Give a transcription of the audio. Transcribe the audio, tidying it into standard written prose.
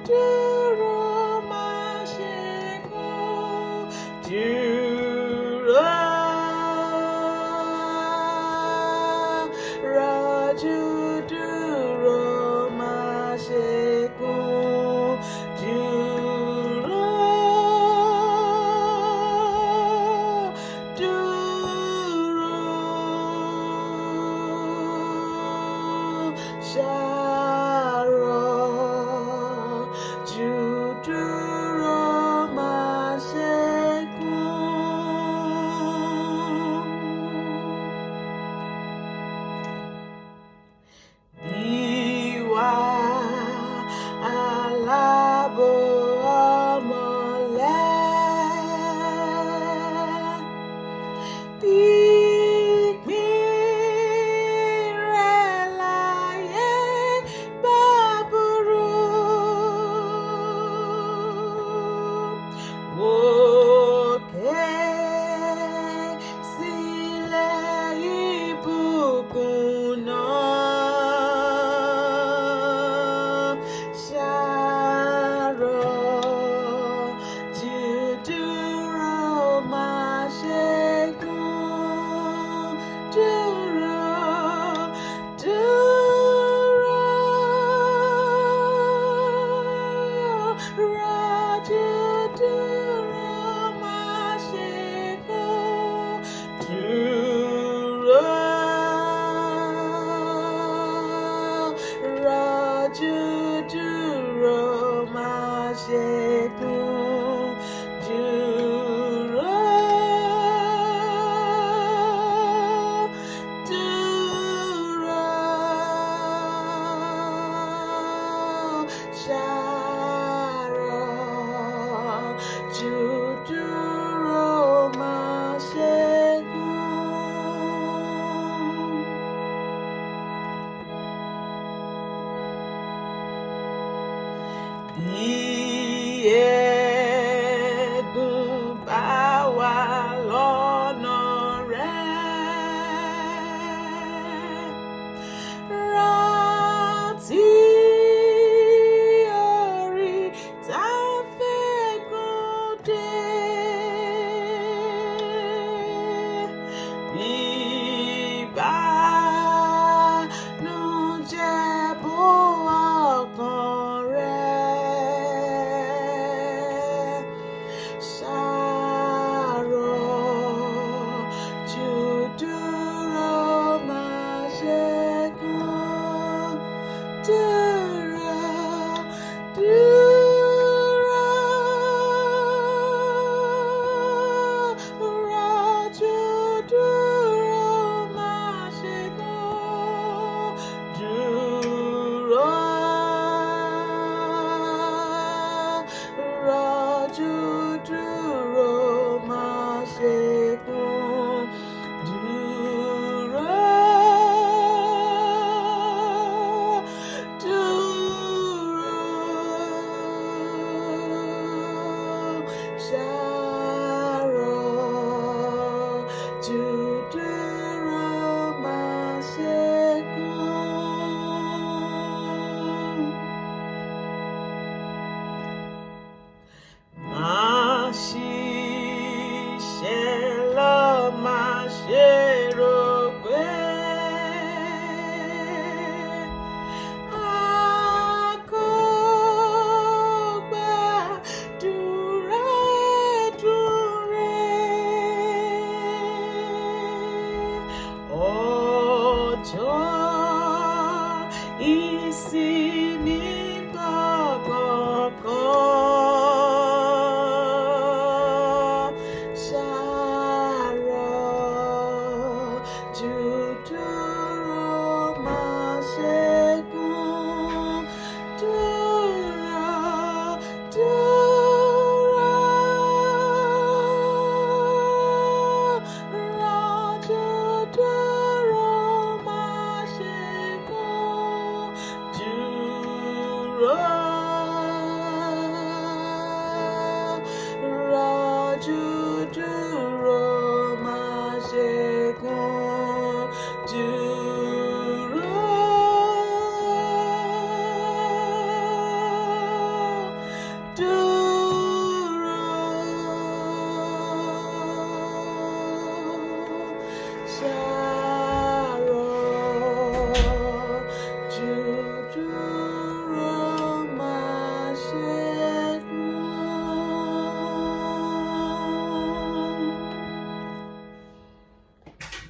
dúró má ṣe kú. Dúró, rọ̀jú dúró má ṣe kú. Dúró, dúró, ṣàrọ̀ jù dúró má ṣe kú. Ìwà aláàbò ọmọlẹ̀. Pípín rẹ̀ láyé bá burú. Wòkè sílẹ̀ ìbùkún náà. Ṣàrọ̀ jù dúró má ṣe kú. Dúró, dúró, rọ̀jú dúró má ṣe kú. Dúró, rọ̀jú dúró má ṣe kú. Dúró, dúró, ṣàrọ̀ jù dúró má ṣe kú. Bí ẹ̀gún bá wà lọ́nà rẹ̀, rántí oríta fẹ́gùn dé. Bí ìbànújẹ́ bò ọkàn rẹ̀, ṣàrọ̀ jù dúró má ṣe kú. Dúró, dúró, rọ̀jú dúró má ṣe kú. Dúró, rọ̀jú dúró má ṣe kú. Dúró, dúró, ṣàrọ̀ jù dúró má ṣe kú. Má ṣiṣẹ́ lọ, má ṣe rò pé àkọ́gbàdúrà ẹ̀dùn rẹ̀. Ọjọ́ ìsinmi kọ̀ọ̀kan, ṣàrọ̀ jù dúró má ṣe kú. Dúró, dúró, rọ̀jú dúró má ṣe kú. Dúró.